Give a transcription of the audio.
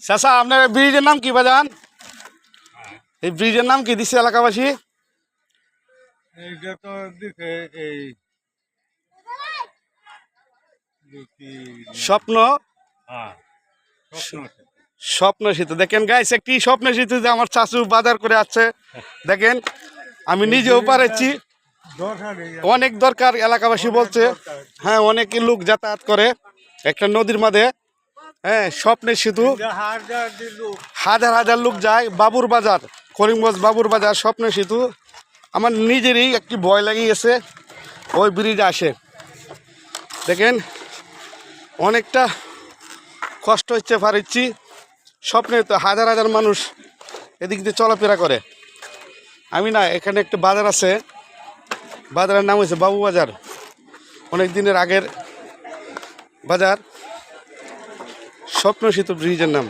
চাচা আপনার ব্রিজের নাম কি বাজান? এই ব্রিজের নাম কি দিচ্ছে এলাকাবাসী? এইটা তো দিছে এই স্বপ্ন হ্যাঁ স্বপ্ন সেতু। দেখেন গাইস, একটি স্বপ্ন সেতু যে আমার চাচু বাজার করে আছে। দেখেন আমি নিজেও পারেছি, অনেক দরকার এলাকাবাসী বলছে। হ্যাঁ, অনেক লোক যাতায়াত করে একটা নদীর মাঝে। হ্যাঁ, স্বপ্নের সেতু, হাজার হাজার লোক যায়। বাবুর বাজার, করিমগঞ্জ বাবুর বাজার স্বপ্নের সেতু। আমার নিজেরই একটি ভয় লেগে গেছে ওই ব্রিজ আসে। দেখেন অনেকটা কষ্ট হচ্ছে, পারিচ্ছি। স্বপ্নে তো হাজার হাজার মানুষ এদিক দিয়ে চলাফেরা করে। আমি না, এখানে একটা বাজার আছে, বাজারের নাম হয়েছে বাবু বাজার। অনেক দিনের আগের বাজার, স্বপ্ন সেতু ব্রিজের নাম।